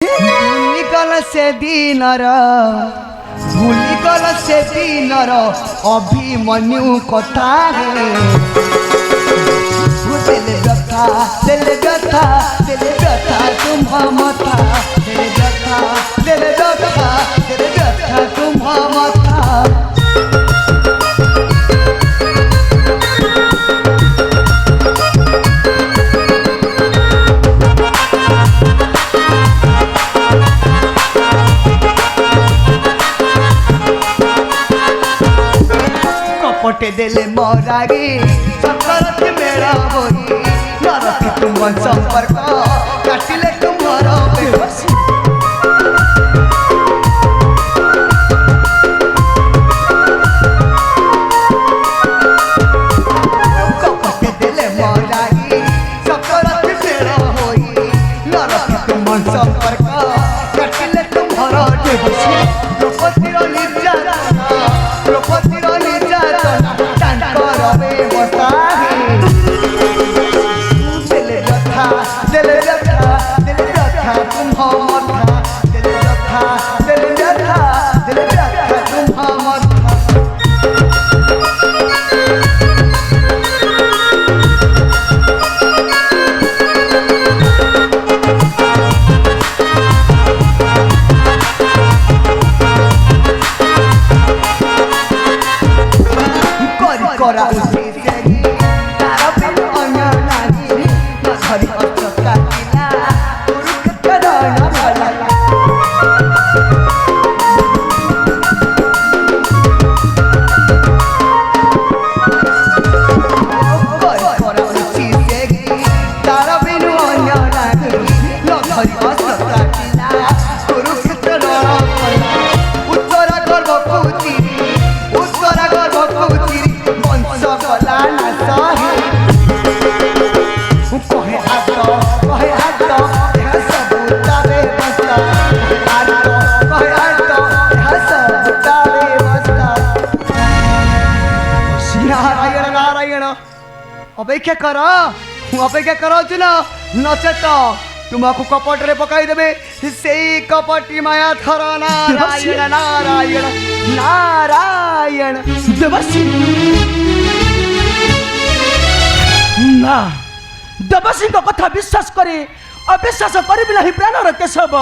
भूलिगल से दिनर भूलिगल से दिनर अभिमन्यु कथा दिल व्यथा दिल व्यथा दिल व्यथा तुम मथा दिल व्यथा दिल व्यथा दिल व्यथा तुम मथा कपटे देले मोरागी सकरत मेरा बोई नरक तुम संपर्क काटिले तुम्हारा बेहोश कपटे देले मोरागी सकरत मेरा बोई नरक तुम संपर्क काटिले तुम्हारा बेहोश द्रौपदीर निर्यातना द्रौपदीर अपेक्षा कर नचेत तुमको कपट रे पकाई देबे से कपटी माया थर नारायण नारायण नारायण देवसी ना देवसी को कथा विश्वास करे अविश्वास करी नहीं प्राणर केशव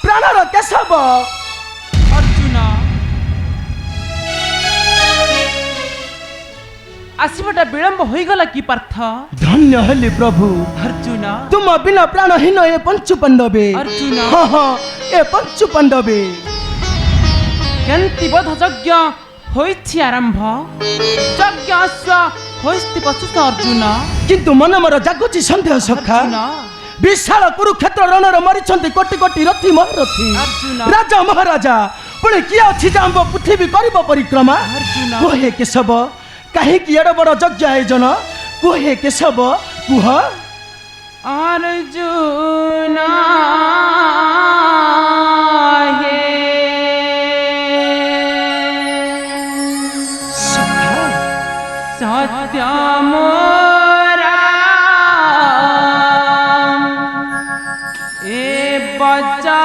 प्राणर केशव अर्जुन आसवाटा विलंब हो गला कि पार्थ धन्य हेली प्रभु अर्जुन तुम बिना प्राणहीन ए पंचु पांडवे अर्जुन ए पंचु पांडवे केंति बोध यज्ञ होइछि आरंभ यज्ञ अश्व होइछि पशुत अर्जुन किंतु मन मोर जागुची संदेह सखा विशाल कुरुक्षेत्र रणर मरिछंती कोटि कोटि रथी महारथी अर्जुन राजा महाराजा पुणे किए अछि जाम्ब पृथ्वी करिब परिक्रमा अर्जुन कोहे केशव कहीं कि एड़ बड़ यज्ञ आयोजन कोहे केशव कुह अर्जुन हे सत्य मोरा ए बच्चा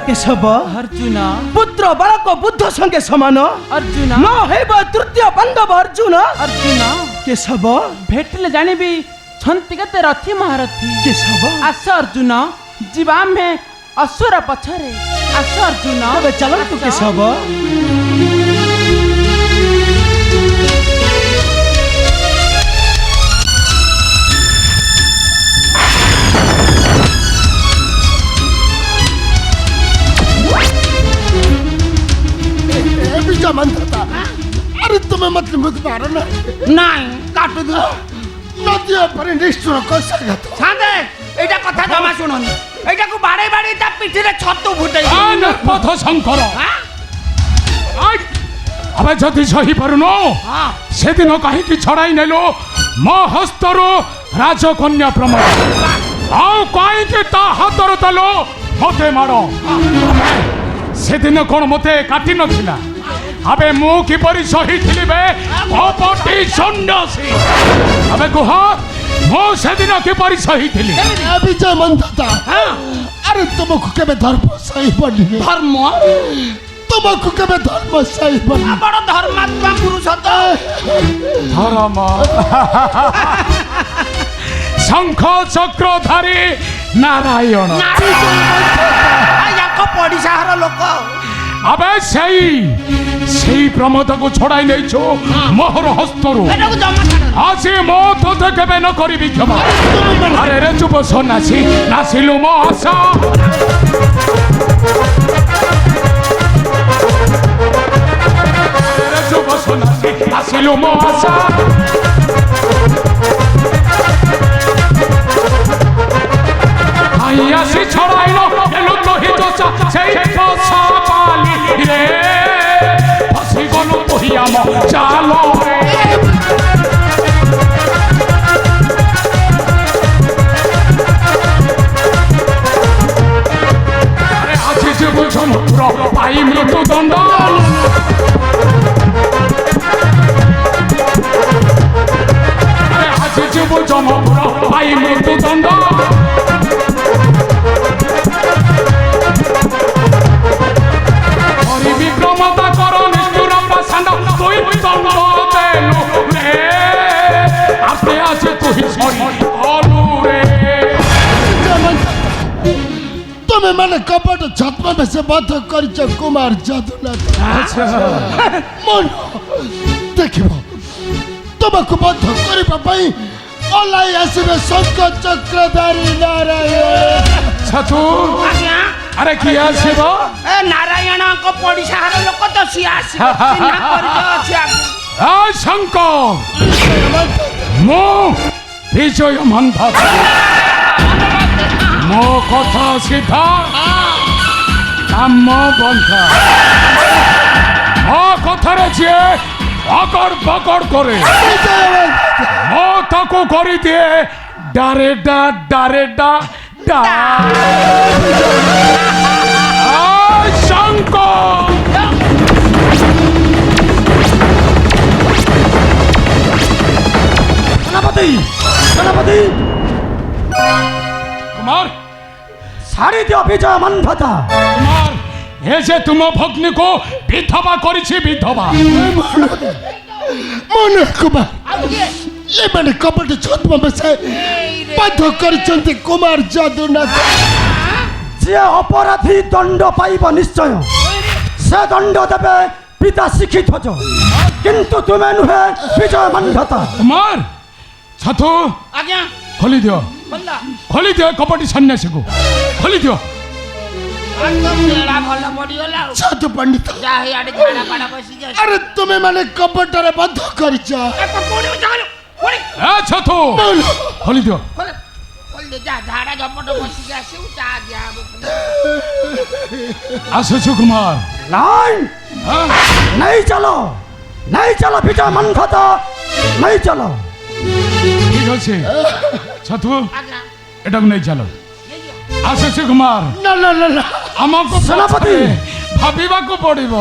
কেশব অর্জুন পুত্র বালক বুদ্ধ সঙ্গে সমান অর্জুন ন হইব তৃতীয় পাণ্ডব অর্জুন অর্জুন কেশব ভেটিলে জানিবি ছন্তি কেতে ରଥି ମହାରଥୀ কেশব ଆସ ଅର୍ଜୁନ ଯିବା ଆମେ ଅସୁର ପଛରେ ଆସ ଅର୍ଜୁନ তবে ଚାଲନ୍ତୁ ଆସ। କେଶବ विजय मंत्रता अरे तुम्हें मतलब मुझ मारो ना নাই কাটু দিও नदियों पर निष्ठुर को सगत সাদে এইটা কথা জমা শুনুন এইটাকু বাড়ে বাড়ে তা পিঠিরে ছতু ফুটাই পথ শঙ্কর আবে যদি সহি পারুন সেদিন কাহিকি ছড়াই নেল ମୋ ହସ୍ତରୁ ରାଜକନ୍ୟା ପ୍ରମୋଦ ଆଉ କାହିଁକି ତା ହାତରୁ ଦେଲୁ ମୋତେ ମାଡ଼ ସେଦିନ କ'ଣ ମୋତେ କାଟି ନଥିଲା ଆବେ ମୁଁ କିପରି ସହିଥିଲି ବେ କପଟି ସନ୍ନ୍ୟାସୀ ଆବେ କୁହ ମୁଁ ସେଦିନ କିପରି ସହିଥିଲି विजय मंत्रता अरे तुमको केबे धर्म सही बनी ধর্ম तुमको केबे धर्म सही बनी বড় ধর্মাত্মা পুরুষ তো ধর্ম শঙ্খ চক্রধারী নারায়ণ ইয়াক পড়িশার লোক আবে সেই প্রমোদକୁ ছড়াই নেইছো মোহর হস্তରୁ এটাকু জমা ছাড় আজি ମୋ ତୋତେ କେବେ ନ କରିବି କ୍ଷମା ଆରେ ରେ ଯୁବ ସନ୍ନ୍ୟାସୀ ନାସିଲୁ ମୋ ଆଶା ରେ ଯୁବ ସନ୍ନ୍ୟାସୀ ନାସିଲୁ ମୋ ଆଶା আই আসি ছড়াইল এলো তোহি দোষা সেই দোষা পালি রে ফসি গলু তোহিয়া ম চালো রে আরে আজি জীব সমুদ্র পাই মৃত্যুদণ্ড আরে আজি জীব সমুদ্র পাই মৃত্যুদণ্ড বিক্রমতা কর নিষ্ঠুর পাষাণ তুই দণ্ড দেলু রে আস্তে আছে তুই সরি অলু রে विजय मंत्रता तुम्हें मैंने कपट छत्म में से बात कर कुमार जादूनाथ मन देखिब तुमको बंध करबा पई ओलाई आसीबे शंख चक्रधारी नारायण ছাতু আজ্ঞা আরে কি আসিব এ নারায়ণଙ୍କ পড়িশার লোক তো সি আসি চিহ্না করিতে আছে আজ্ঞা আ শঙ্কর মো বিজয় মন্থা মো কথা সিধা কাম বন্ধা মো কথারে যে অকড় বকড় করে মো তাকু করি দিয়ে ডারে ডা ডা শঙ্কর সেনাপতি সেনাপতি কুমার ছাড়ি দিও বিজয় মন্থতা কুমার এ যে তুম ভগ্নীকে বিধবা করেছি বিধবা मन कुमार ये मैंने कपट छत्म में से बात कर कुमार जादूनाथ যে অপরাধী দণ্ড পাইব নিশ্চয় সে দণ্ড দেবে পিতা শিক্ষিত কিন্তু তুমি নুহে বিজয় মন্থতা কুমার ছাতু আজ্ঞা খোলি দিও বললা খোলি দিও কপটি সন্ন্যাসীকে খোলি দিও বেড়া ভালো পড়িগলা जादू पंडित যা হে আড়ে ঝাড়া পাড়া বসি যা अरे तुम्हें मैंने कपट रे बंध कर পড়ি যাও পড়ি এ ছাতু খোলি দিও বললে যা ঝাড়া ঝপট বসি যা সেও চা দিয়া আসছো কুমার নাই হ্যাঁ নাই চলো বিজয় মন্থতা নাই চলো ঠিক আছে ছাতু আজ্ঞা এটাকে নেই চালো আসছো কুমার ना ना ना ना আমাকে সেনাপতি! ভাবিବାକୁ পড়িব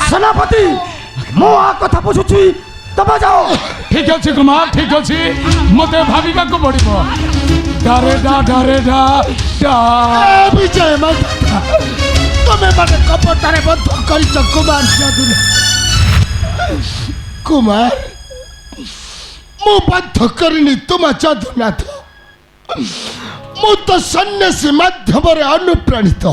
সেনাপতি ମୁଁ ଆ କଥା ବୁଝୁଛି ତମେ ଯାଅ ঠিক আছে কুমার ঠিক আছে মতে ভাবিବାକୁ পড়িব ডারে ডা विजय मंत्रता তুমি মানে কপটারে বদ্ধ করিছ কুমার যদুনাথ। কুমার ମୁଁ ବାଧ୍ୟ କରିନି ତୁମ ଯଦୁନାଥ। ମୁଁ ତ ସନ୍ନ୍ୟାସୀ ମାଧ୍ୟମରେ ଅନୁପ୍ରାଣିତ।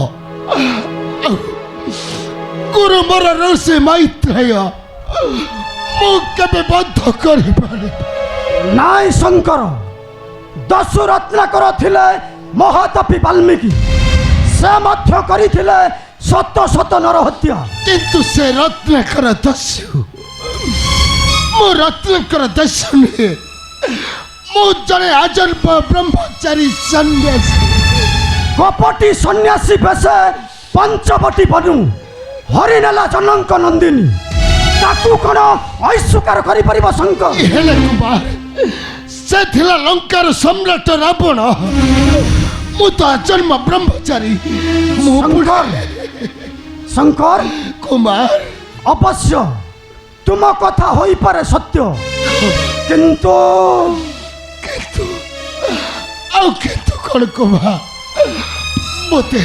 ଗୁରୁ ମୋର ଋଷି ମୈତ୍ରେୟ, ମୁଁ କେବେ ବଦ୍ଧ କରିପାରି। ନାଇଁ ଶଙ୍କର, ଦସ୍ୟୁ ରତ୍ନାକର ଥିଲେ ମହାତପୀ ବାଲ୍ମୀକି, ସେ ମଧ୍ୟ କରିଥିଲେ ଶତ ଶତ ନର ହତ୍ୟା। କିନ୍ତୁ ସେ ରତ୍ନାକର ଦସ୍ୟୁ, ମୁଁ ରତ୍ନାକର ଦସ୍ୟୁ ନୁହେଁ। ମୁଁ ଜଣେ ଆଜନ୍ମ ବ୍ରହ୍ମଚାରୀ ସନ୍ନ୍ୟାସୀ। କପଟି ସନ୍ନ୍ୟାସୀ ବେଶେ ପଞ୍ଚବଟୀ ବନୁ ହରିନେଲା ଜନଙ୍କ ନନ୍ଦିନୀ, ତାକୁ କ'ଣ ଅସ୍ୱୀକାର କରିପାରିବ ଶଙ୍କର? ହେଲେ କୁମାର, ସେ ଥିଲା ଲଙ୍କାର ସମ୍ରାଟ ରାବଣ। ମୁଁ ତ ଆଜନ୍ମ ବ୍ରହ୍ମଚାରୀ। ମୁଁ ଶଙ୍କର, କୁମାର ଅବଶ୍ୟ ତୁମ କଥା ହୋଇପାରେ ସତ୍ୟ, କିନ୍ତୁ କିନ୍ତୁ ଆଉ କିନ୍ତୁ କ'ଣ କୁମାର? ମୋତେ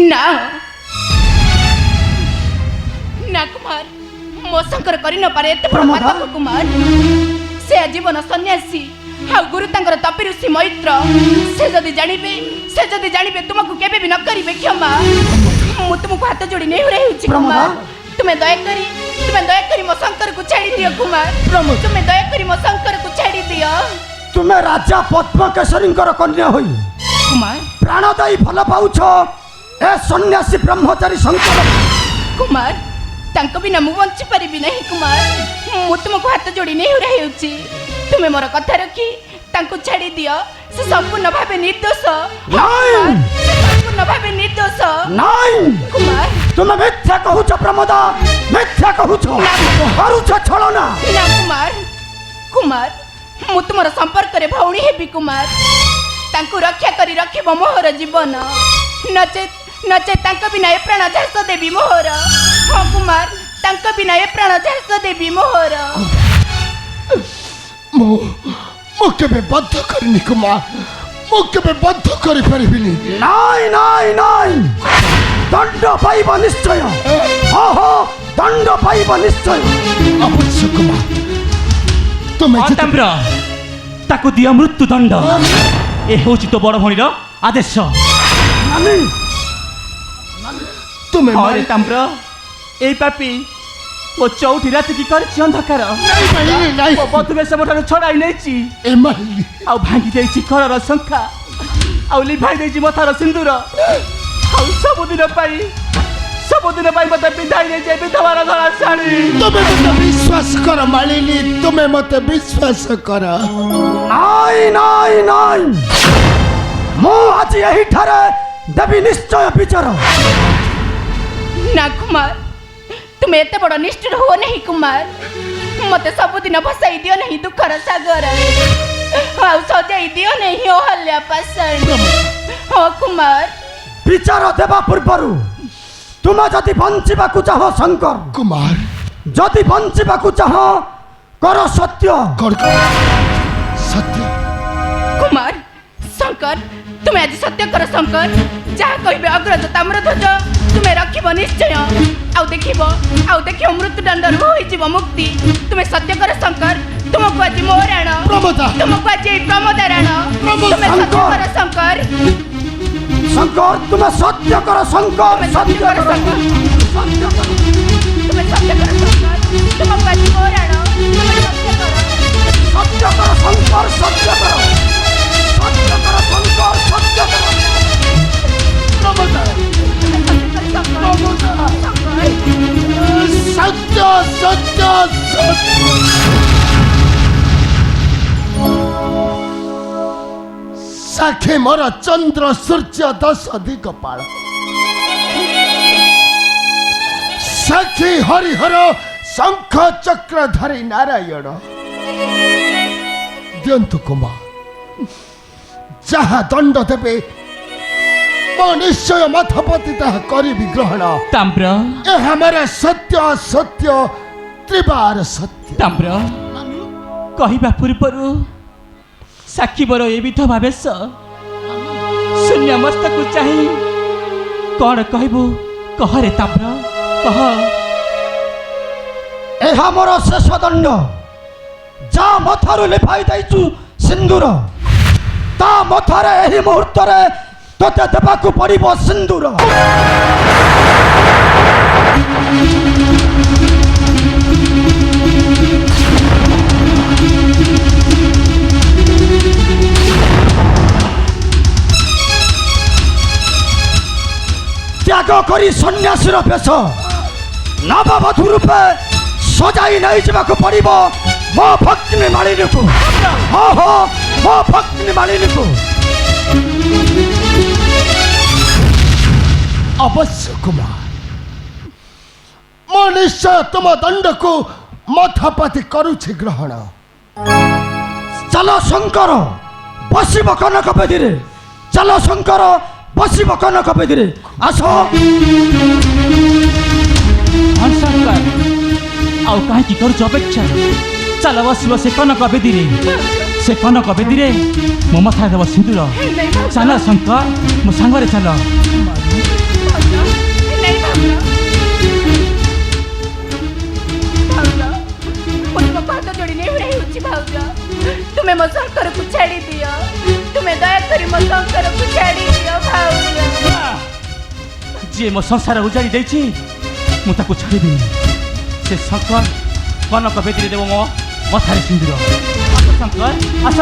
ନା ନା କୁମାର, ମୋ ଶଙ୍କର କରି ନପାରେ ଏତେ ବଡ଼ ପ୍ରମୋଦ? ପାତକ କୁମାର। ସେ ଆଜୀବନ ସନ୍ନ୍ୟାସୀ, ଆଉ ଗୁରୁ ତାଙ୍କର ତପୀ ଋଷି ମୈତ୍ର। ସେ ଯଦି ଜାଣିବେ ତୁମକୁ କେବେ ବି ନ କରିବେ କ୍ଷମା। ମୁଁ ତୁମକୁ ହାତ ଯୋଡ଼ି ନେହୁରା ହେଉଛି କୁମାର। ତୁମେ ଦୟାକରି ମୋ ଶଙ୍କରକୁ ଛାଡ଼ି ଦିଅ କୁମାର। ତୁମେ ଦୟାକରି ମୋ ଶଙ୍କରକୁ ଛାଡ଼ି ଦିଅ। ତୁମେ ରାଜା ପଦ୍ମକେଶରୀଙ୍କର କନ୍ୟା ହୋଇ କୁମାର ପ୍ରାଣ ଦେଇ ଭଲ ପାଉଛ ଏ ସନ୍ନ୍ୟାସୀ ବ୍ରହ୍ମଚାରୀ ଶଙ୍କର। କୁମାର, ତାଙ୍କ ବିନା ମୁଁ ବଞ୍ଚି ପାରିବି ନାହିଁ କୁମାର। ମୁଁ ତୁମକୁ ହାତ ଯୋଡ଼ି ନେହୁରା ହେଉଛି। ତୁମେ ମୋର କଥା ରଖି ତାଙ୍କୁ ଛାଡ଼ି ଦିଅ। ସେ ସମ୍ପୂର୍ଣ୍ଣ ଭାବେ ନିର୍ଦ୍ଦୋଷ। ନାଇଁ! ସେ ସମ୍ପୂର୍ଣ୍ଣ ଭାବେ ନିର୍ଦ୍ଦୋଷ। ନାଇଁ, କୁମାର ତୁମେ ମିଥ୍ୟା କହୁଛ ପ୍ରମୋଦ, ମିଥ୍ୟା କହୁଛ, କରୁଛ ଛଳନା। ନା କୁମାର, ମୁଁ ତୁମର ସମ୍ପର୍କରେ ଭଉଣୀ ହେବି କୁମାର। ତାଙ୍କୁ ରକ୍ଷା କରି ରଖିବ ମୋହର ଜୀବନ, ନଚେତ୍ ତାଙ୍କ ବିନା ଏ ପ୍ରାଣ ଝାସ ଦେବି ମୋହର। ହଁ କୁମାର, ତାଙ୍କ ବିନା ଏ ପ୍ରାଣ ଝାସ ଦେବି ମୋହର। ମୁଁ କେବେ ବଦ୍ଧ କରିନି କୁମାର। ମୁଁ କେବେ ବଦ୍ଧ କରିପାରିବିନି। ନାଇଁ ନାଇଁ ନାଇଁ, ଦଣ୍ଡ ପାଇବ ନିଶ୍ଚୟ। ଓହୋ, ଦଣ୍ଡ ପାଇବ ନିଶ୍ଚୟ। ଅବଶ୍ୟ କୁମାର, ତୁମେ ଅତାମ୍ର, ତାକୁ ଦିଅ ମୃତ୍ୟୁ ଦଣ୍ଡ। ଏ ହେଉଛି ତୋ ବଡ଼ ଭଉଣୀର ଆଦେଶ। ନାନୀ, ତୁମେ ହରେ ତାମ୍ର, ଏଇ ପାପି ମୋ ଚଉଠି ରାତିକି କରିଛି ଅନ୍ଧକାର। ମୋ ବଧୁବେଶ ଠାରୁ ଛଡ଼ାଇ ନେଇଛି, ଆଉ ଭାଙ୍ଗି ଦେଇଛି ଘରର ଶଙ୍ଖା, ଆଉ ଲିଭାଇ ଦେଇଛି ମଥାର ସିନ୍ଦୁର। ଆଉ ସବୁଦିନ ପାଇଁ ମତେ ବିଧାଇ ଦେଇଛି ବିଧବାର ଧଳା ଶାଢ଼ୀ। ତୁମେ ମତେ ବିଶ୍ୱାସ କର ମାଳିନୀ, ତୁମେ ମତେ ବିଶ୍ୱାସ କର। ନାଇଁ ନାଇଁ ନାଇଁ, ମୁଁ ଆଜି ଏହିଠାରେ ଦେବି ନିଶ୍ଚୟ ବିଚାର। ନା କୁମାର, ତୁମେ ଏତେ ବଡ଼ ନିଷ୍ଠୁର ହୁଅ ନାହିଁ କୁମାର। ମତେ ସବୁଦିନ ଭସାଇ ଦିଅ ନାହିଁ ଦୁଃଖର ସାଗରରେ, ଆଉ ସଜାଇ ଦିଅ ନାହିଁ ଅହଲ୍ୟା ପାଷାଣୀ। ହଁ କୁମାର, ବିଚାର ଦେବା ପୂର୍ବରୁ ତୁମେ ଯଦି ବଞ୍ଚିବାକୁ ଚାହ ଶଙ୍କର, କୁମାର ଯଦି ବଞ୍ଚିବାକୁ ଚାହ କର ସତ୍ୟ। ସତ୍ୟ କୁମାର ଶଙ୍କର, ତୁମେ ଆଜି ସତ୍ୟ କର ଶଙ୍କର। ଯାହା କହିବେ ଅଗ୍ରଜ ତାମ୍ରଧ୍ୱଜ ତୁମେ ରଖିବ ନିଶ୍ଚୟ। ଆଉ ଦେଖିବ ମୃତ୍ୟୁଦଣ୍ଡରୁ ହୋଇଯିବ ମୁକ୍ତି। ତୁମେ ସତ୍ୟ କର ଶଙ୍କର। ତୁମକୁ ଆଜି ମୋ ରାଣ, ତୁମକୁ ଆଜି ଏଇ ପ୍ରମୋଦ ରାଣ। ତୁମେ ସତ୍ୟ କର ଶଙ୍କର। ଶଙ୍କର, ତୁମେ ସତ୍ୟ କର ଶଙ୍କର। ତୁମେ ସତ୍ୟ କର ଶଙ୍କର। ତୁମେ ସତ୍ୟ କର ଶଙ୍କର। ତୁମକୁ ଆଜି ମୋ ରାଣ, ତୁମେ ସତ୍ୟ କର। ସତ୍ୟ କର ଶଙ୍କର, ସତ୍ୟ କର, ସତ୍ୟ କର ଶଙ୍କର, ସତ୍ୟ କର। ସତ୍ୟ ସତ୍ୟ ସାକ୍ଷୀ ମୋର ଚନ୍ଦ୍ର ସୂର୍ଯ୍ୟ ଦଶ ଦିଗପାଳ, ସାକ୍ଷୀ ହରିହର ଶଙ୍ଖ ଚକ୍ରଧାରୀ ନାରାୟଣ। ଦିଅନ୍ତୁ କୁମାର, ଯାହା ଦଣ୍ଡ ଦେବେ ମୁଁ ନିଶ୍ଚୟ ମଥପତି ତାହା କରିବି ଗ୍ରହଣ। ତାମ୍ର, ଏହା ମୋର ସତ୍ୟ ସତ୍ୟ ତ୍ରିବାର ସତ୍ୟ। ତାମ୍ର, କହିବା ପୂର୍ବରୁ ସାକ୍ଷୀ ବର ଏ ବିଧବା ବେଶ, ଶୂନ୍ୟ ମସ୍ତକୁ ଚାହିଁ कौन कहबू कह रे ताम्र कह ଏହା ମୋର ଶେଷ ଦଣ୍ଡ ଯା ମଥାରୁ ଲିଭାଇ ଦେଇଛୁ ସିନ୍ଦୁର ତା ମଥାରେ ଏହି ମୁହୂର୍ତ୍ତରେ ତୋତେ ଦେବାକୁ ପଡ଼ିବ ସିନ୍ଦୁର ତ୍ୟାଗ କରି ସନ୍ନ୍ୟାସୀର ବେଶ ନବବଧୂ ରୂପେ ସଜାଇ ନେଇଯିବାକୁ ପଡ଼ିବ ମୋ ଭଗ୍ନୀ ମାଳିନୀକୁ ଓହୋ ମୋ ଭଗ୍ନୀ ମାଳିନୀକୁ ଅବଶ୍ୟ କୁମାର ମୁଁ ନିଶ୍ଚୟ ତୁମ ଦଣ୍ଡକୁ ମଥାପାତି କରୁଛି ଗ୍ରହଣ ଚାଲ ଶଙ୍କର ବସିବ କନକ ବେଦୀରେ ଚାଲ ଶଙ୍କର ବସିବ କନକ ବେଦୀରେ ଆସ शंकर आउ कहीं करुच अपेक्षा चल बस से कनक बेदी से कनक बेदी मो मथा देव सिंदूर चल शंकर मो सांगरे चल तुम्हें मो शंकर को छाड़ी दियो तुम्हें दया करी मो शंकर को छाड़ी दियो भाउजा जी मो संसार उजाड़ी देछि मु ताको छाड़ी देनी से शंकर कनक बेदी देव मो मथारे सिंदूर आस शंकर आस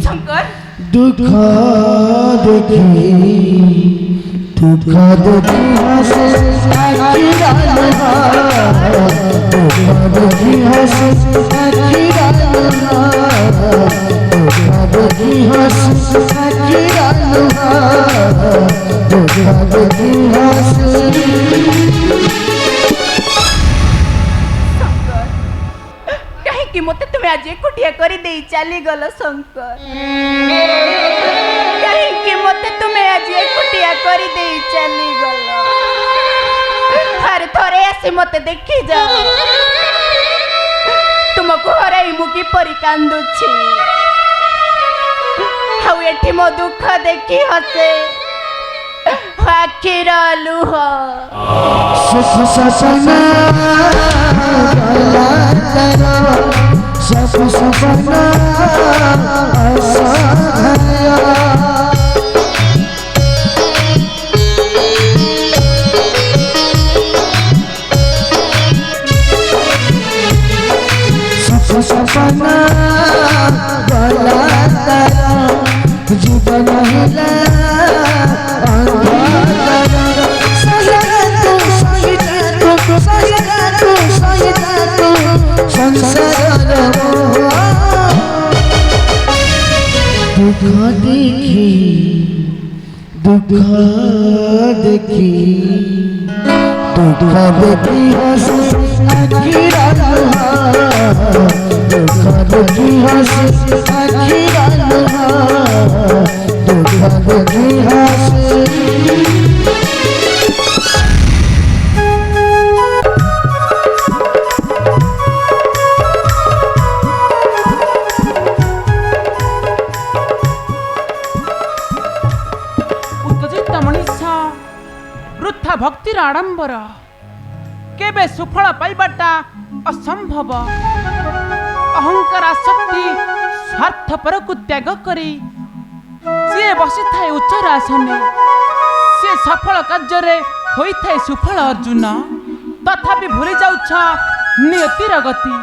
शंकर दुख देखी हंसे आखी डालना दुख देखी हंसे आखी डालना दुख देखी हंसे आखी डालना दुख देखी हंसे कि मते तुम्हें आज एकुटिया करी दे चली गल शंकर कि मते तुम्हें आज एकुटिया करी दे चली गल हर थोरे आसी मते देखी जा तुमको हराई मु की परी कांदुछि हाउ एठी मो दुख देखी हसे आखिर लुह सपना सपना सपना जीवन दुख देखी हंसे आखी डालना दुख देखी हंसे आखी डालना दुख देखी हंसे ବୃଥା ଭକ୍ତିର ଆଡ଼ମ୍ବର କେବେ ସୁଫଳ ପାଇବାଟା ଅସମ୍ଭବ। ଅହଙ୍କାର ଆସକ୍ତି ସ୍ୱାର୍ଥପରକୁ ତ୍ୟାଗ କରି ଯିଏ ବସିଥାଏ ଉଚ୍ଚର ଆସନେ ସେ ସଫଳ କାର୍ଯ୍ୟରେ ହୋଇଥାଏ ସୁଫଳ। ଅର୍ଜୁନ ତଥାପି ଭୁଲି ଯାଉଛ ନିୟତିର ଗତି।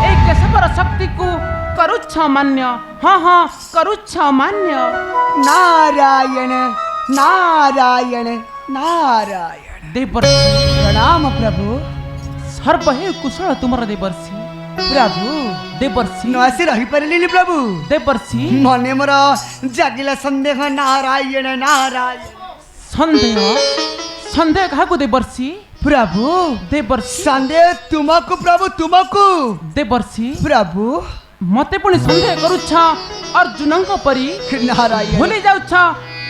এই କେଶବର ଶକ୍ତିକୁ କରୁଛ ମାନ୍ୟ। ହଁ ହଁ କରୁଛ ମାନ୍ୟ। नारायण नारायण नारायण। ଦେବର୍ଷି प्रणाम प्रभु। ସର୍ବ ହେ କୁଶଳ ତୁମର ଦେବର୍ଷି। प्रभु ଦେବର୍ଷି ନ ଆସି ରହିପାରିଲିନି ପ୍ରଭୁ। ଦେବର୍ଷି ମନେ ମୋର ଜାଗିଲା ସନ୍ଦେହ। ନାରାୟଣ ନାରାୟଣ। ସନ୍ଦେହ ସନ୍ଦେହ କାହାକୁ ଦେବର୍ଷି? प्रभु ଦେବର୍ଷି ସନ୍ଦେହ ତୁମକୁ ପ୍ରଭୁ ତୁମକୁ। ଦେବର୍ଷି ପ୍ରଭୁ ମତେ ପୁଣି ସନ୍ଦେହ କରୁଛ ଅର୍ଜୁନଙ୍କ ପରି। ନାରାୟଣ ଭୁଲି ଯାଉଛ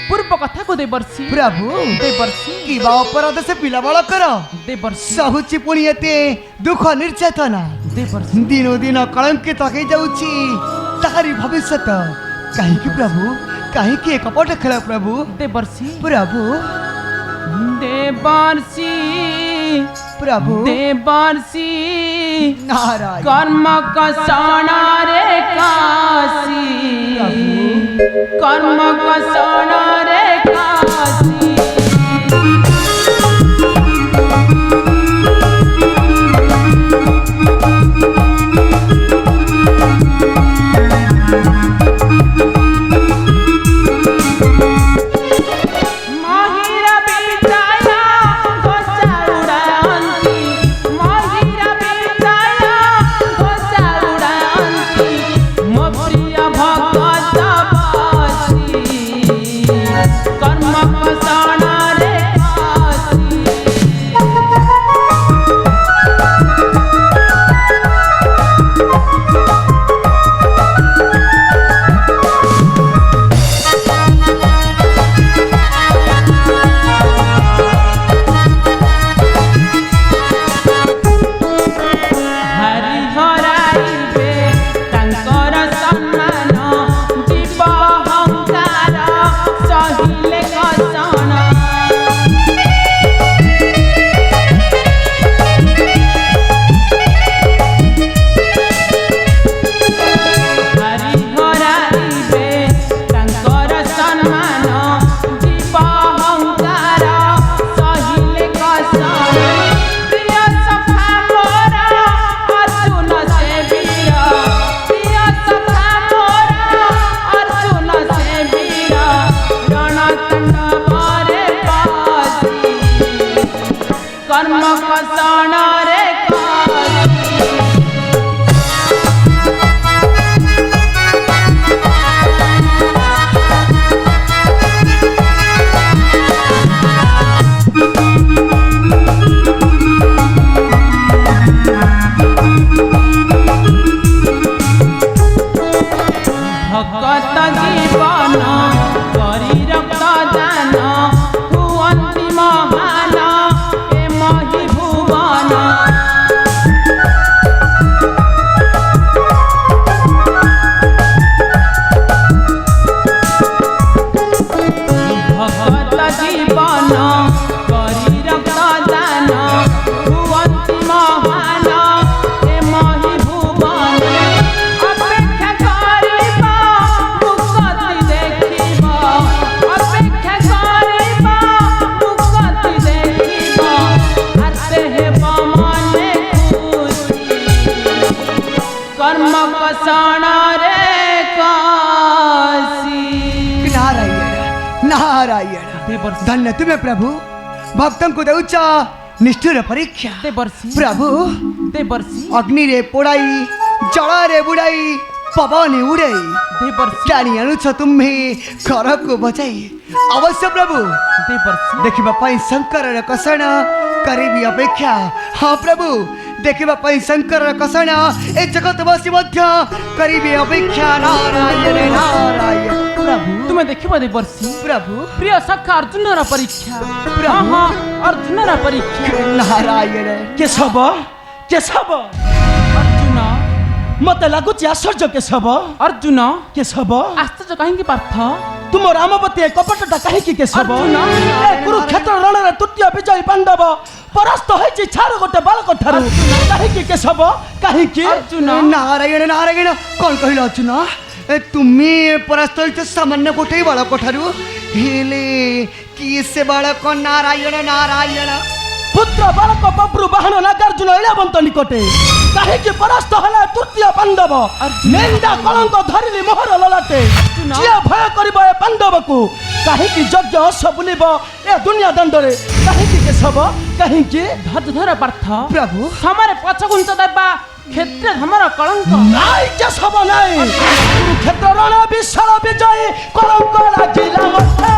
ପୂର୍ବ କଥାକୁ ଦେବର୍ଷି। ପ୍ରଭୁ ଦେବର୍ଷି କିବା ଅପରାଧ ସେ ପିଲା ବଳକର ଦେବର୍ଷି ସହୁଛି ପୁଣି ଏତେ ଦୁଃଖ ନିର୍ଯାତନା। ଦେବର୍ଷି ଦିନୁ ଦିନ କଳଙ୍କିତ ହେଇଯାଉଛି ତାହାରି ଭବିଷ୍ୟତ। କାହିଁକି ପ୍ରଭୁ କାହିଁକି ଏ କପଟ ଖେଳ ପ୍ରଭୁ? ଦେବର୍ଷି ପ୍ରଭୁ ଦେବର୍ଷି ପ୍ରଭୁ ଦେବର୍ଷି ନାରାୟଣ কর্ম কষণরে কাশি কর্ম কষণরে কাশি মহিরা বিদায়া ঘোষা উড়ান্তি মহিরা বিদায়া ঘোষা উড়ান্তি মো প্রিয় ভগত বাসি কর্ম কষণরে কাশি हरि हराइबे तांकर सम्मान जीव अहंकार सहिले कषण हरि हराइबे तांकर सम्मान जीव अहंकार सहिले कषण प्रिय सखा मोर अर्जुन से वीर प्रिय सखा मोर अर्जुन से वीर रणतंड बरे बासी कर्म कषण रे काशी ভগত জীবন করি রক্ত দান হুয়ন্তি মহান এ মহি ভুবন ভগত জীবন করি রক্ত দান হুয়ন্তি মহান এ মহি ভুবন অপেক্ষা করিব মুকতি দেখিব অপেক্ষা করিব মুকতি দেখিব হাতে হেব মনে খুশি কর্ম কষণ রে কাশি नारायण नारायण। देवर्षि धन्य तुम्हें प्रभु भक्तों को देउच निष्ठुर परीक्षा। देवर्षि प्रभु देवर्षि अग्नि रे पोड़ाई जल रे बुड़ाई पवन उड़ाई देवर्षि टाणी आणुछ तुम्हें घर को बचाई। अवश्य प्रभु देवर्षि देखिबा पाई शंकर कषण करिबी अपेक्षा। हाँ प्रभु देखिबा पाई शंकर कषण ए जगतवासी मध्य करिबी अपेक्षा। नारायण नारायण। प्रभु तुम्हें देखिब देवर्षि प्रभु प्रिय सखा अर्जुनर परीक्षा। प्रभु। हाँ हाँ अर्जुनर परीक्षा। नारायण କେଶବ କେଶବ अर्जुन ମତେ ଲାଗୁଛି ଆଶ୍ଚର୍ଯ୍ୟ କେଶବ अर्जुन କେଶବ आश्चर्य कहीं पार्थ ତୁମ ରାମବତୀ ଏ କପଟଟା କାହିଁକି କେଶବ ଅର୍ଜୁନ। ଏ କୁରୁକ୍ଷେତ୍ର ରଣରେ ତୃତୀୟ पांडव परास्त होइछि छार गोटे बालक ठारू काहेकि केशव काहेकि अर्जुन नारायण नारायण कौन कहला अर्जुन तुम्ही परास्त होइछ सामान्य गोटे बालक ठारू हेले कि से बालक नारायण नारायण पुत्र बालक बब्रु बाहन नागार्जुन इलाबंत निकटे काहेकि परास्त हला तृतीय पांडव नेंदा कलंक धरिली मोहर ललाटे जिया भय करिबो ए पांडव को काहेकि यज्ञ अश्व बुलिब ए दुनिया दंडरे काहेकि केशव काहेकि धर पार्थ प्रभु समारे पछगुंच देबा क्षेत्र हमर कलंक नाई केशव नाई कुरुक्षेत्र रण विशाल विजय कलंक लागिला मथे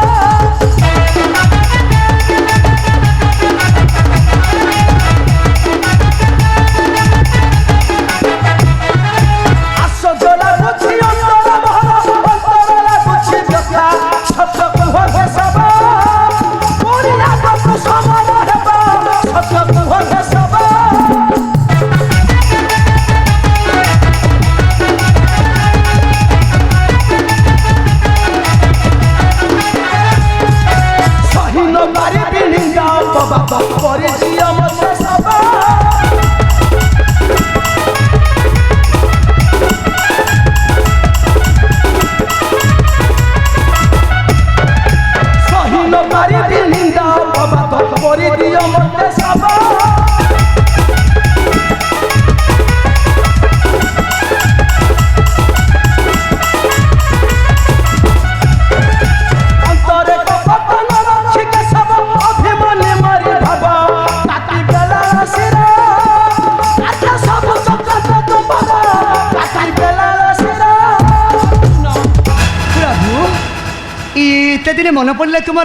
दिन मन पड़े तुम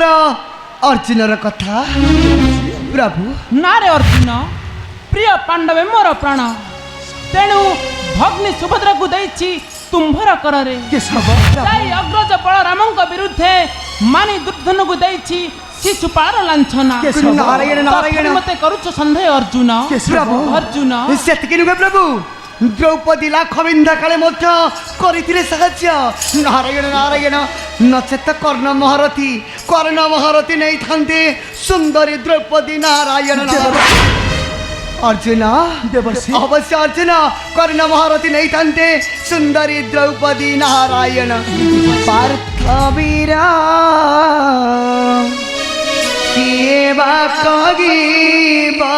अर्जुनर कथा प्रभु ना रे अर्जुन प्रिय पांडवे मोर प्राण तेणु भग्नि सुभद्रा को देछि तुम्भर कररे जाई अग्रज बलरामଙ୍କ विरुद्धे मानि दुर्धन को देछि शिशुपाल लांछना नारायण नारायण मते करूछ संदेह अर्जुन प्रभु अर्जुन सेतकी नुगे प्रभु द्रौपदी लाख बिंधा काले मध्य करिथिले साहाय्य नारायण नारायण नचेत कर्ण महारथी नहीं थांते सुंदरी द्रौपदी नारायण अर्जुन अवश्य अर्जुन कर्ण महारथी नहीं थांते सुंदरी द्रौपदी नारायण पार्थ वीरा किए बा कहिबा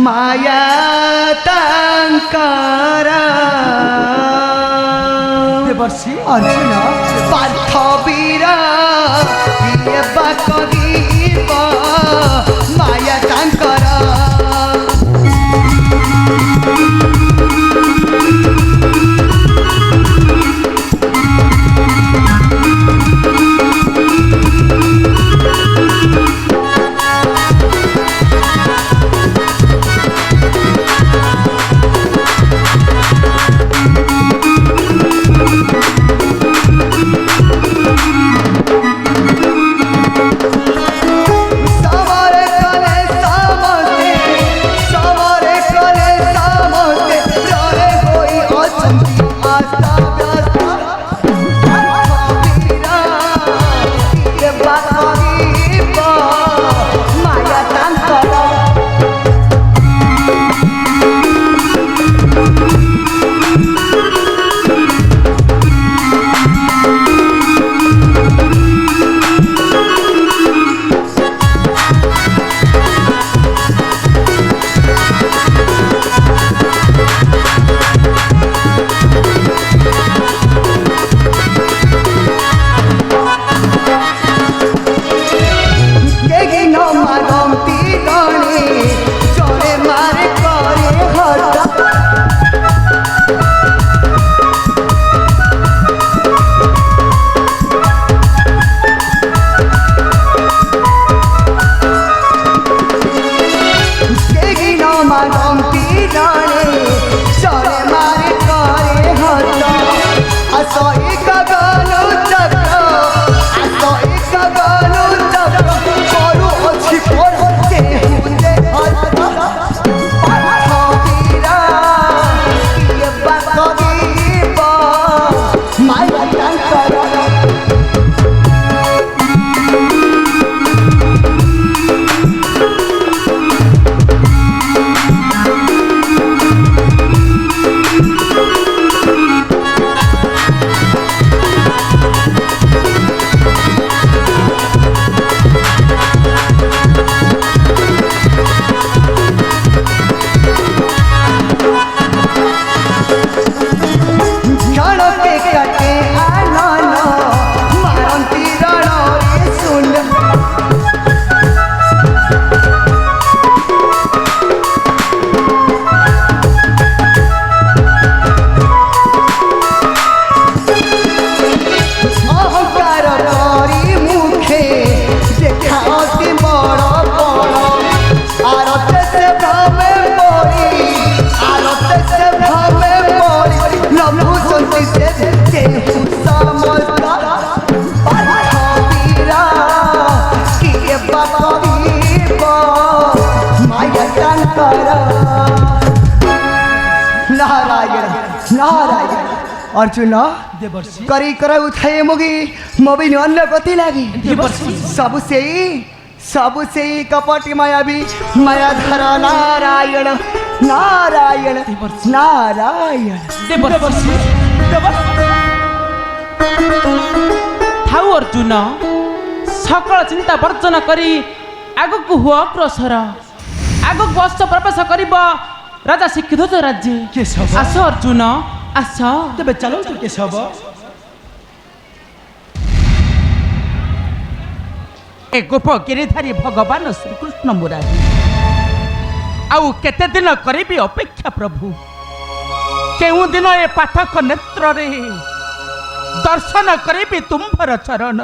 माया तांकर अर्जुन पार्थ वीरा किए बा कहिबा माया तांकर अर्जुन देवर्षि करी कर उठाए मुगी मबिन अन्न कति लागी देवर्षि सब से कपटी मायावी मायाधर नारायण नारायण नारायण देवर्षि थाऊ अर्जुन सकल चिंता वर्जन करी आगकु हुआ अग्रसर आगकु अश्व प्रवेश करिब राजा शिक्षित राज्य केशव आस अर्जुन आस तेबे चलो तो केशव ए गोप गिरिधारी भगवान श्री कृष्ण मुरारी आउ केते दिन करिबी अपेक्षा प्रभु केउ दिन ए पाठक नेत्र रे दर्शन करिबी तुम्भर चरण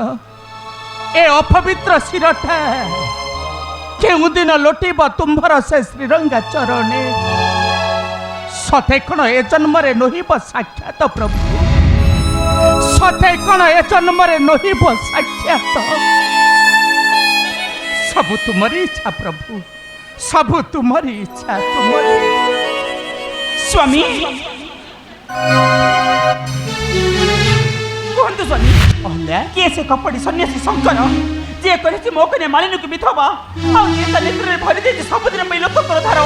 ए अपवित्र शिरठा केउ दिन लोटिब तुम्भर से श्रीरंगा चरणे सते कण ए जन्मरे नहिब साक्षात प्रभु सते कण ए जन्मरे नहिब साक्षात सबु तुमरी इच्छा प्रभु सबु तुमरी इच्छा तुमरी स्वामी कहतु स्वामी अहल्या के से कपड़ी सन्यासी शंकर जे करिछि मो कने मालिनी को बिथवा आ ये त नेत्र भरि देछि सबुदिन में लोक कर धार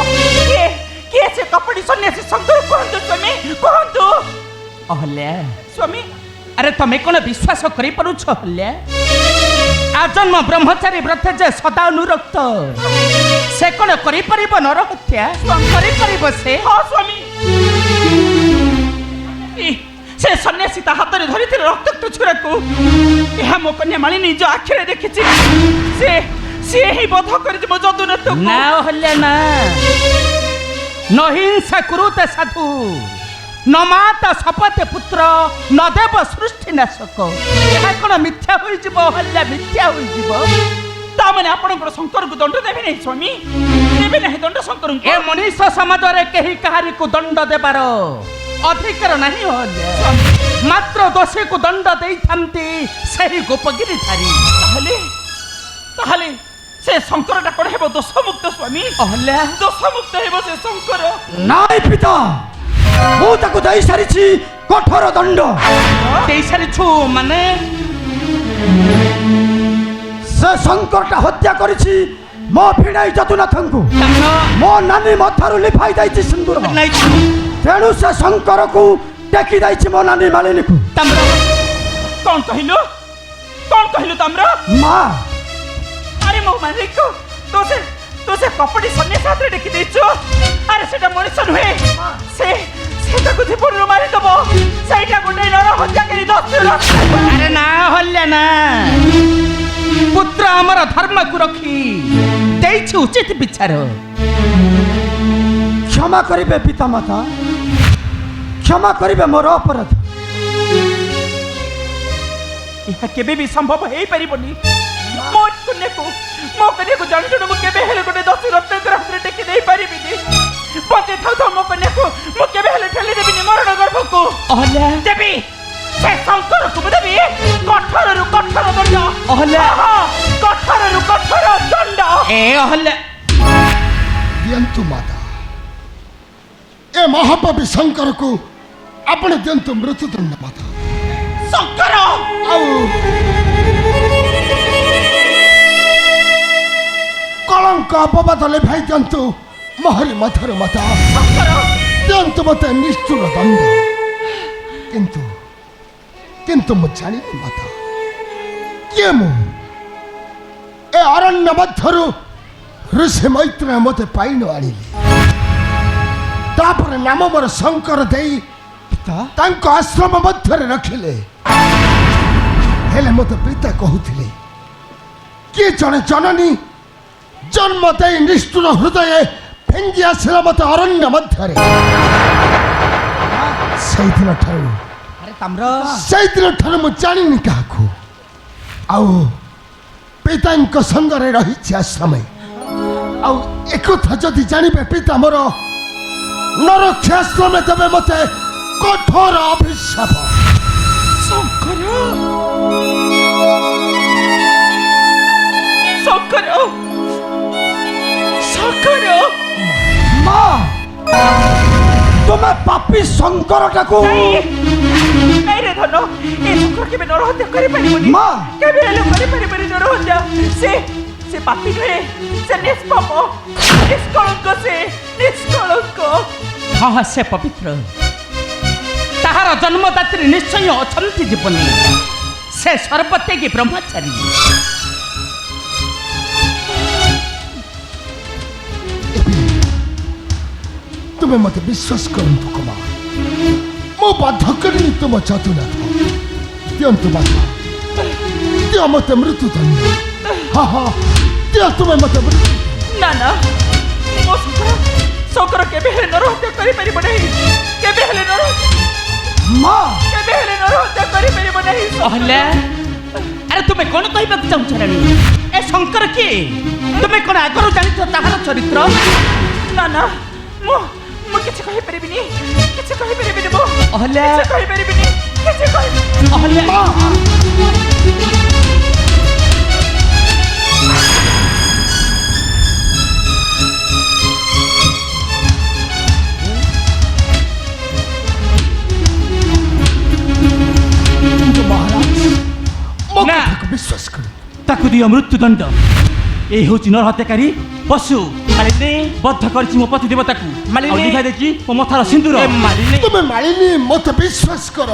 के से कपड़ी सन्यासी शंकर कहतु स्वामी कहतु अहल्या स्वामी अरे तमे कोन विश्वास करि परुछ अहल्या आजन्म ब्रह्मचारी व्रत जे सदा अनुरक्त से कौन करि परिब नर हत्या करि परिब से हां स्वामी से सन्यासी ता हाथ रे धरिथिल रक्त छुरा को एहा मो कन्या मालिनी जो आखिरे देखिछि से ही बध करि मो जदुन तो ना हल्ला ना न हिंसा कुरुते साधु न माता सपते पुत्र न देव सृष्टि नाशक ଏହା କ'ଣ ମିଥ୍ୟା ହୋଇଯିବ ହଲ୍ୟା ମିଥ୍ୟା ହୋଇଯିବ ତା ମାନେ ଆପଣଙ୍କର ଶଙ୍କରକୁ ଦଣ୍ଡ ଦେବେ ନାହିଁ ସ୍ୱାମୀ ଦେବେ ନାହିଁ ଦଣ୍ଡ ଶଙ୍କରଙ୍କୁ ଏ ମଣିଷ ସମାଜରେ କେହି କାହାରିକୁ ଦଣ୍ଡ ଦେବାର ଅଧିକାର ନାହିଁ ହଲ୍ୟା ମାତ୍ର ଦୋଷୀକୁ ଦଣ୍ଡ ଦେଇଥାନ୍ତି ସେହି ଗୋପଗିରିଧାରୀ ତାହେଲେ ସେ ଶଙ୍କରଟା କ'ଣ ହେବ ଦୋଷମୁକ୍ତ ସ୍ୱାମୀ ହଲ୍ୟା ଦୋଷମୁକ୍ତ ହେବ ସେ ଶଙ୍କର ନାଇଁ ପିତା ମୁଁ ତାକୁ ଦେଇ ସାରିଛି କଠୋର ଦଣ୍ଡ ଦେଇ ସାରିଛୁ ମାନେ ସେ ଶଙ୍କରଟା ହତ୍ୟା କରିଛି ମୋ ଭିଣେଇ ଯଦୁନାଥଙ୍କୁ ମୋ ନାନୀ ମଥାରୁ ଲିଭାଇ ଦେଇଛି ସିନ୍ଦୁର ତେଣୁ ସେ ଶଙ୍କରକୁ ଟେକି ଦେଇଛି ମୋ ନାନୀ ମାଳିନୀକୁ କ'ଣ କହିଲୁ ତାମ୍ର ମା ଆରେ ମୋ ମାଲିକ ତୁ ସେ କପଟି ସନ୍ୟାସ ହାତରେ ଟେକି ଦେଇଛୁ ଆରେ ସେଟା ମଣିଷ ନୁହେଁ ସେ ତାକୁ ଜୀବନରୁ ମାରିଦେବ ସେଇଟା ଗୋଟେ ନର ହତ୍ୟାକାରୀ ଦସ୍ୟୁର ଆରେ ନା ହଲ୍ୟା ନା ପୁତ୍ର ଆମର ଧର୍ମକୁ ରଖି ଦେଇଛି ଉଚିତ ବିଚାର କ୍ଷମା କରିବେ ପିତାମାତା କ୍ଷମା କରିବେ ମୋର ଅପରାଧ ଏହା କେବେ ବି ସମ୍ଭବ ହେଇପାରିବନି ମୋ କନ୍ୟାକୁ ଜାଣି ଜଣ ମୁଁ କେବେ ହେଲେ ଗୋଟେ ଦସ୍ୟୁ ରତ୍ନଙ୍କର ହାତରେ ଟେକି ଦେଇପାରିବିନି ବଞ୍ଚେଇ ଥାଉ ମୋ କନ୍ୟାକୁ ମୁଁ କେବେ ହେଲେ ଠେଲି ଦେବିନି ମରଣ ଗର୍ଭକୁ ଅହଲ୍ୟା ଦେବି ସେ ଶଙ୍କରକୁ ମୁଁ ଦେବି କଠୋରରୁ କଠୋର ଦଣ୍ଡ ଅହଲ୍ୟା କଠୋରରୁ କଠୋର ଦଣ୍ଡ ଏ ଅହଲ୍ୟା ଦିଅନ୍ତୁ ମାତା ଏ ମହାପାପୀ ଶଙ୍କରକୁ ଆପଣ ଦିଅନ୍ତୁ ମୃତ୍ୟୁଦଣ୍ଡ ମାତା ଶଙ୍କର ଆଉ କଳଙ୍କ ଅପବାଦ ଲେଭାଇ ଦିଅନ୍ତୁ ମୋହରି ମଥାରୁ ମାତା ଦିଅନ୍ତୁ ମୋତେ ନିଷ୍ଠୁର ଦଣ୍ଡ କିନ୍ତୁ ମୁଁ ଜାଣିନି ମାତା କିଏ ମୁଁ ଏ ଅରଣ୍ୟ ମଧ୍ୟରୁ ଋଷି ମୈତ୍ରେୟ ମୋତେ ପାଇନ ଆଣିଲେ ତାପରେ ନାମ ମୋର ଶଙ୍କର ଦେଇ ତାଙ୍କ ଆଶ୍ରମ ମଧ୍ୟରେ ରଖିଲେ ହେଲେ ମୋତେ ପିତା କହୁଥିଲେ କିଏ ଜଣେ ଜନନୀ ଜନ୍ମ ଦେଇ ନିଷ୍ଠୁର ହୃଦୟ ଫେଙ୍ଗି ଆସିଲା ମୋତେ ଅରଣ୍ୟ ମଧ୍ୟରେ ସେଇଦିନ ଠାରୁ ମୁଁ ଜାଣିନି କାହାକୁ ଆଉ ପିତାଙ୍କ ସଙ୍ଗରେ ରହିଛି ଆଶ୍ରମେ ଆଉ ଏକଥା ଯଦି ଜାଣିବେ ପିତା ମୋର ନରକ୍ଷାଶ୍ରମେ ଦେବେ ମୋତେ କଠୋର ଅଭିଶାପ ମା ତୁ ତୁମେ ପାପୀ ଶଙ୍କରଟାକୁ ନାଇଁ ରେ ଧନ ଏ ଶଙ୍କର କେବେ ନରହତ୍ୟା କରିପାରିବନି ମା କେବେ ହେଲେ କରିପାରିବନି ନରହତ୍ୟା ସେ ପାପୀ ନୁହେଁ ସେ ନିଷ୍ପାପ ନିଷ୍କଳଙ୍କ ସେ ନିଷ୍କଳଙ୍କ ହଁ ସେ ପବିତ୍ର ତାହାର ଜନ୍ମଦାତ୍ରୀ ନିଶ୍ଚୟ ଅଛନ୍ତି ଜୀବନୀ ସେ ସର୍ବତ୍ୟାଗୀ ବ୍ରହ୍ମଚାରୀ ତୁମେ ମତେ ବିଶ୍ୱାସ କରନ୍ତୁ କୁମାର ମୁଁ ବାଧ୍ୟ କରିନି ତୁମ ଚତୁରଥ ଦିଅନ୍ତୁ ବାଧ୍ୟ ଦିଅ ମତେ ମୃତ୍ୟୁଦଣ୍ଡ ହଁ ଦିଅ ତୁମେ ମତେ ମୃତ୍ୟୁ ନା ନା ମୋ ଶଙ୍କର କେବେ ହେଲେ ନରହତ୍ୟା କରିପାରିବ ନାହିଁ କେବେ ହେଲେ ମା ନରହତ୍ୟା କରିପାରିବ ନାହିଁ ଅହଲ୍ୟା ଆରେ ତୁମେ କ'ଣ କହିବାକୁ ଚାହୁଁଛ ରାଣୀ ଏ ଶଙ୍କର କିଏ ତୁମେ କ'ଣ ଆଗରୁ ଜାଣିଛ ତାହାର ଚରିତ୍ର ନା ନା ମୁଁ କିଛି କହିପାରିବିନି ମୁଁ ଅହଲ୍ୟା କିଛି କହିପାରିବିନି ଅହଲ୍ୟା ନା ବିଶ୍ୱାସ କର ତାକୁ ଦିଅ ମୃତ୍ୟୁଦଣ୍ଡ এই হচ্ছে নরহত্যাকারী পশু মালিনী বদ্ধ করেছি মো পতি দেবতাকু মালিনী লিখাই দেখি মো মথার সিন্দুর মালিনী তুমি মালিনী মতে বিশ্বাস কর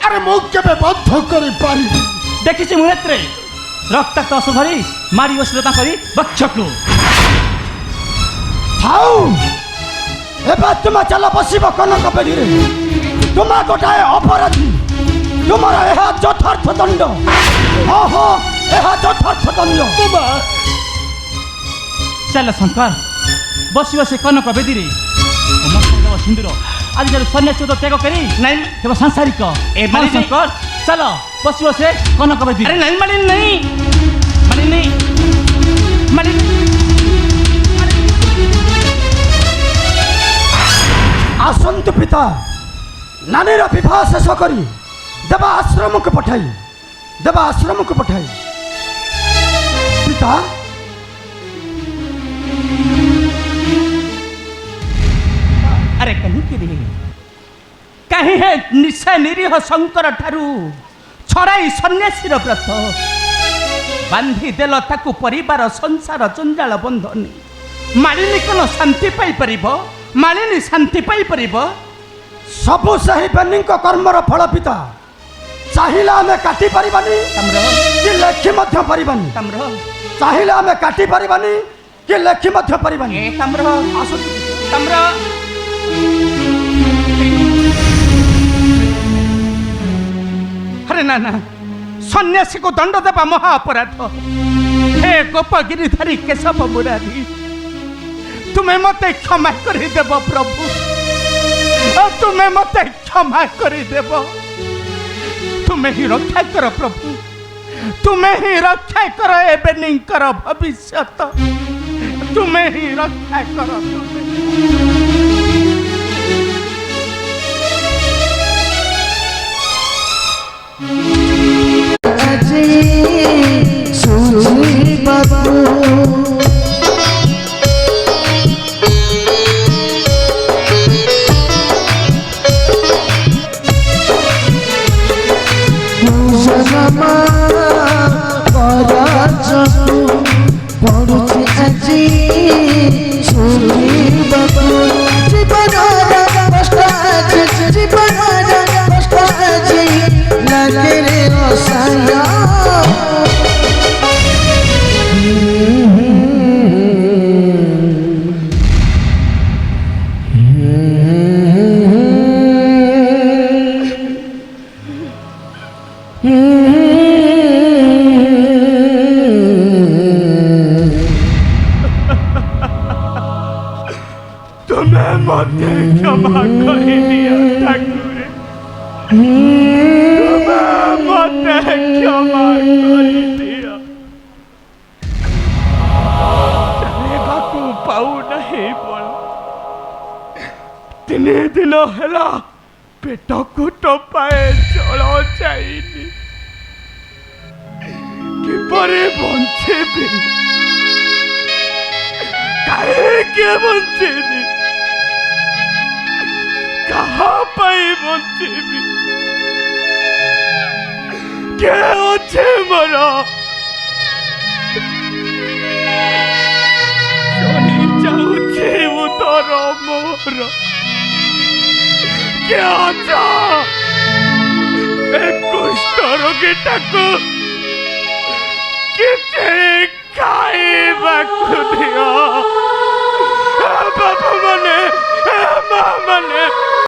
আরে মু কেবে বদ্ধ করে পারিনি দেখিছি মু নেত্রে রক্তাক্ত অস্ত্র ধরি মারি অশ্লীলতা করি বক্ষকু থাও এবার তোমা চাল বসিব কনক বেদিরে তোমা গোটাଏ অপরাধী তোমার এহা যথার্থ দণ্ড ওহো এহা যথার্থ দণ্ড কুমার চাল শঙ্কর বসিব সে কনক বেদিরে সিন্দুর আজকাল সন্ন্যাসী ত্যাগ করি নাই কেবল সাংসারিক এ মানে শঙ্কর চাল বসিব সে কনক বেদিরে আরে নাই মালিনী নাই মালিনী মালিনী আসন্তু পিতা নানীর বিবাহ শেষ করি দেবা আশ্রমকে পঠাই পিতা अरे कहीं है निशा निरीह शंकर ठारू छड़ाई सन्यासी व्रत बांधी देल ताकू परिवार संसार जंजाल बंधनी मालिनी कौन शांति पाई परिबो मालिनी शांति पाई परिबो सबु सही बेनिंक कर्मर फल पिता चाहिला आमे काटी परिबानी कि लेखि मध्य परिबानी चाहिला आमे काटी परिबानी कि लेखि मध्य परिबानी अरे ना ना सन्यासी को दंड देवा महा अपराध हे गोपगिरीधारी केशव मुरारी तुम्हें मते क्षमा करी देव प्रभु तुम्हें मते क्षमा करी देव तुम्हें ही रक्षा कर प्रभु तुम्हें ही रक्षा कर एबेनिंकर भविष्यत तुम्हें ही रक्षा कर तुम्हें मते क्षमा करी दिया ठाकुर तुम्हें मते क्षमा करी दिया चलेगा तू पाऊ नहीं बोल 3 दिन हेला पेट को टपाए चलो जाइनी किपरे बंचेबी काहे के बंचेबी कहा पाई बंचेबी के अच्छे मरा शनि चाहूचे उतर मोर क्या चा कुष्ठ रोगीटाको किसे खाइबाकु दियो बाबा माने माँ माने